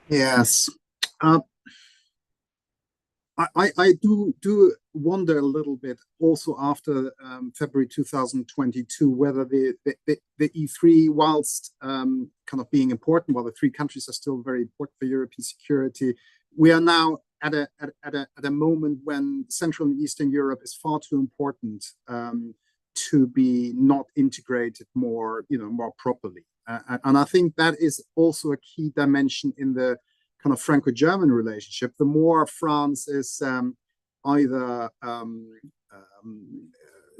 Yes. I do wonder a little bit also after February 2022 whether the E3, whilst kind of being important, while the three countries are still very important for European security, we are now at a moment when Central and Eastern Europe is far too important to be not integrated more properly. And I think that is also a key dimension in the kind of Franco-German relationship. The more France is either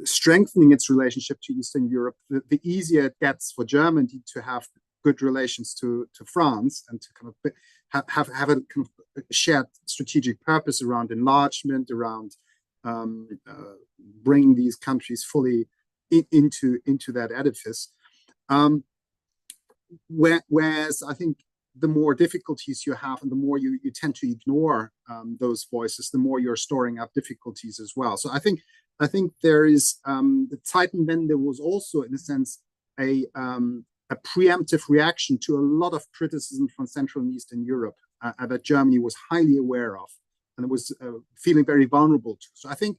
strengthening its relationship to Eastern Europe, the easier it gets for Germany to have good relations to France and to kind of have a kind of shared strategic purpose around enlargement, around bringing these countries fully into that edifice. Whereas I think the more difficulties you have and the more you tend to ignore those voices, the more you're storing up difficulties as well. So I think there is the Zeitenwende was also, in a sense, a preemptive reaction to a lot of criticism from Central and Eastern Europe that Germany was highly aware of and it was feeling very vulnerable to. So I think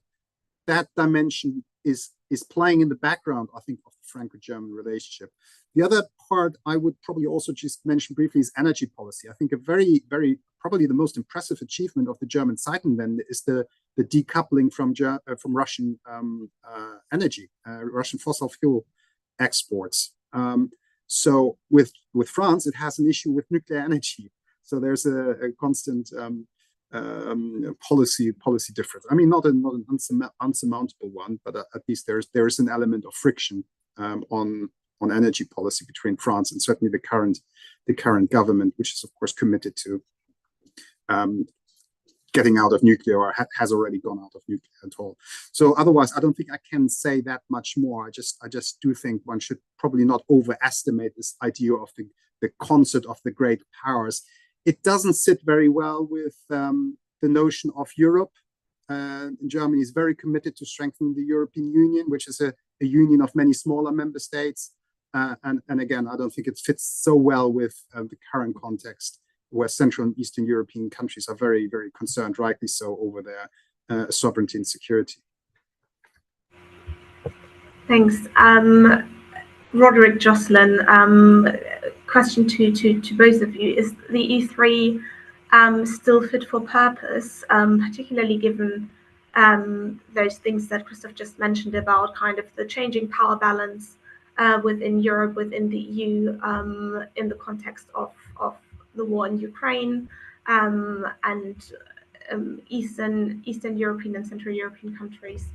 that dimension is playing in the background, I think, of the Franco-German relationship. The other part I would probably also just mention briefly is energy policy. I think a very, very, probably the most impressive achievement of the German Zeitenwende is the decoupling from Russian energy, Russian fossil fuel exports. So with France, it has an issue with nuclear energy. So there's a constant policy difference. I mean, not an unsurmountable one, but at least there is an element of friction on energy policy between France and certainly the current government, which is of course committed to getting out of nuclear, or has already gone out of nuclear at all. So otherwise, I don't think I can say that much more. I just do think one should probably not overestimate this idea of the concert of the great powers. It doesn't sit very well with the notion of Europe. Germany is very committed to strengthening the European Union, which is a union of many smaller member states. And again, I don't think it fits so well with the current context, where Central and Eastern European countries are very, very concerned, rightly so, over their sovereignty and security. Thanks. Roderick, Jocelyn, question to both of you. Is the E3 still fit for purpose, particularly given those things that Christoph just mentioned about kind of the changing power balance within Europe, within the EU, in the context of the war in Ukraine, and Eastern European and Central European countries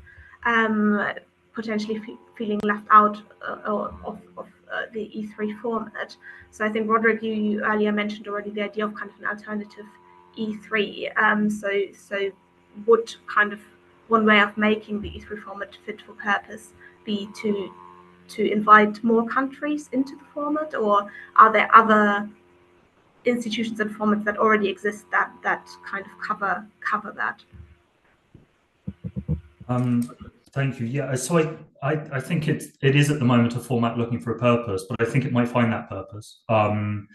potentially feeling left out of the E3 format. So I think, Roderick, you earlier mentioned already the idea of kind of an alternative E3. So would kind of one way of making the E3 format fit for purpose be to invite more countries into the format, or are there other institutions and formats that already exist that kind of cover that? Thank you. Yeah, so I think it is at the moment a format looking for a purpose, but I think it might find that purpose. And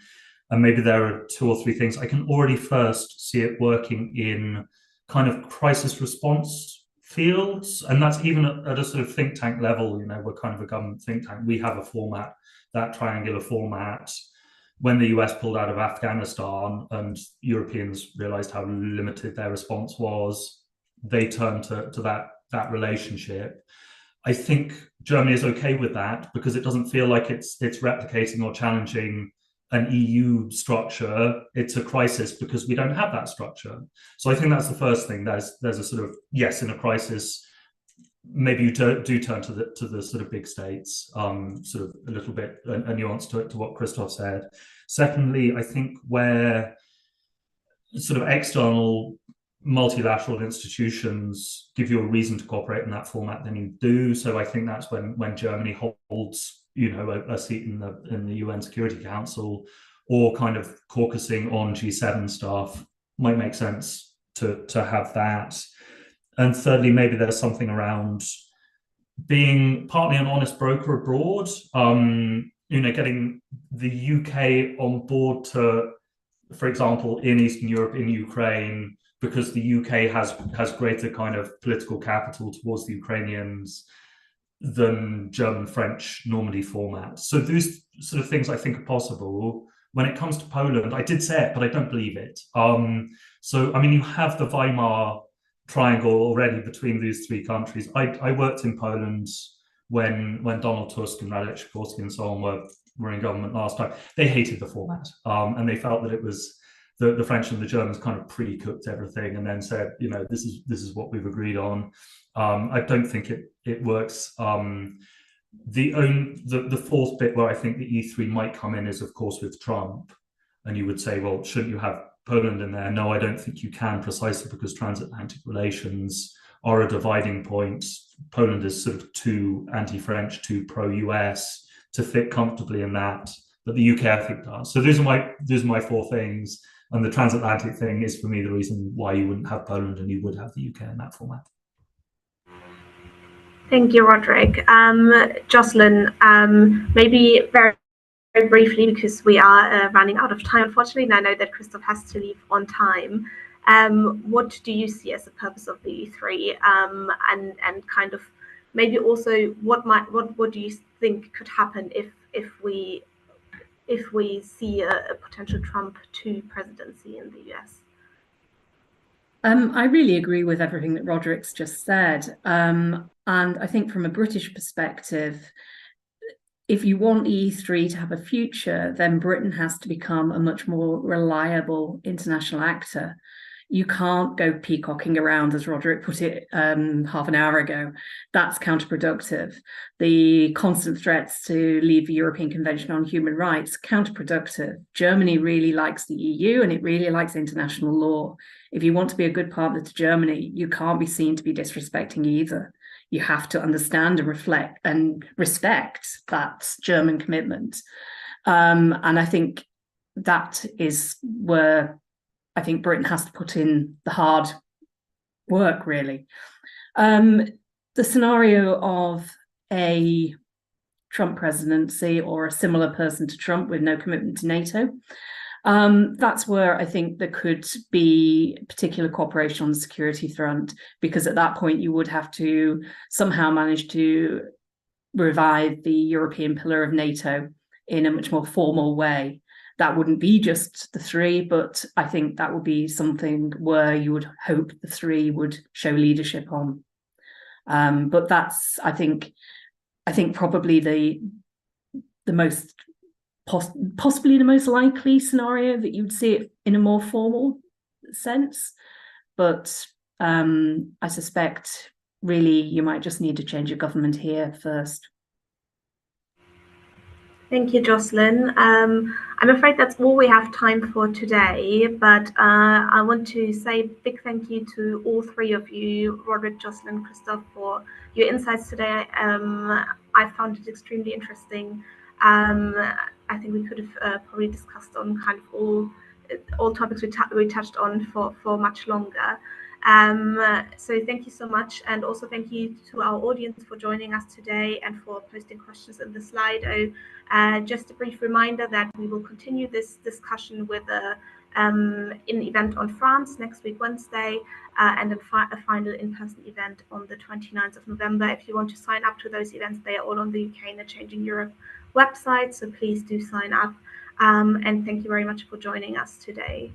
maybe there are 2 or 3 things. I can already first see it working in kind of crisis response fields, and that's even at a sort of think tank level. You know, we're kind of a government think tank. We have a format, that triangular format. When the US pulled out of Afghanistan and Europeans realized how limited their response was, they turned to that relationship. I think Germany is okay with that because it doesn't feel like it's replicating or challenging an EU structure. It's a crisis because we don't have that structure. So I think that's the first thing. There's a sort of, yes, in a crisis, maybe you do turn to the sort of big states, sort of a little bit a nuance to what Christoph said. Secondly, I think where sort of external multilateral institutions give you a reason to cooperate in that format, then you do. So I think that's when Germany holds, you know, a seat in the UN Security Council, or kind of caucusing on G7 stuff, might make sense to have that. And thirdly, maybe there's something around being partly an honest broker abroad, you know, getting the UK on board to, for example, in Eastern Europe, in Ukraine, because the UK has greater kind of political capital towards the Ukrainians than German French normally format. So those sort of things I think are possible. When it comes to Poland, I did say it, but I don't believe it. So I mean, you have the Weimar triangle already between these 3 countries. I worked in Poland when Donald Tusk and Radek Sikorski and so on were in government last time. They hated the format, and they felt that it was the French and the Germans kind of pre-cooked everything and then said, you know, this is what we've agreed on. I don't think it works. The fourth bit where I think the E3 might come in is, of course, with Trump. And you would say, well, shouldn't you have Poland in there? No, I don't think you can, precisely because transatlantic relations are a dividing point. Poland is sort of too anti-French, too pro-US to fit comfortably in that. But the UK, I think, does. So those are my 4 things. And the transatlantic thing is, for me, the reason why you wouldn't have Poland and you would have the UK in that format. Thank you, Roderick. Jocelyn, maybe very, very briefly, because we are running out of time, unfortunately, and I know that Christoph has to leave on time. What do you see as the purpose of the E3, and kind of maybe also what do you think could happen if we see a potential Trump 2 presidency in the US? I really agree with everything that Roderick's just said. And I think from a British perspective, if you want E3 to have a future, then Britain has to become a much more reliable international actor. You can't go peacocking around, as Roderick put it half an hour ago. That's counterproductive. The constant threats to leave the European Convention on Human Rights, counterproductive. Germany really likes the EU and it really likes international law. If you want to be a good partner to Germany, you can't be seen to be disrespecting either. You have to understand and reflect and respect that German commitment. And I think that is where I think Britain has to put in the hard work, really. The scenario of a Trump presidency or a similar person to Trump with no commitment to NATO, that's where I think there could be particular cooperation on the security front, because at that point you would have to somehow manage to revive the European pillar of NATO in a much more formal way. That wouldn't be just the 3, but I think that would be something where you would hope the 3 would show leadership on. But that's, I think probably the most possibly the most likely scenario that you'd see it in a more formal sense. but I suspect really you might just need to change your government here first. Thank you, Jocelyn. I'm afraid that's all we have time for today, but I want to say a big thank you to all three of you, Roderick, Jocelyn, Christoph, for your insights today. I found it extremely interesting. I think we could have probably discussed on kind of all topics we touched on for much longer. So thank you so much, and also thank you to our audience for joining us today and for posting questions in the Slido. Just a brief reminder that we will continue this discussion with an event on France next week, Wednesday, and a final in-person event on the 29th of November. If you want to sign up to those events, they are all on the UKICE Changing Europe website, so please do sign up. And thank you very much for joining us today.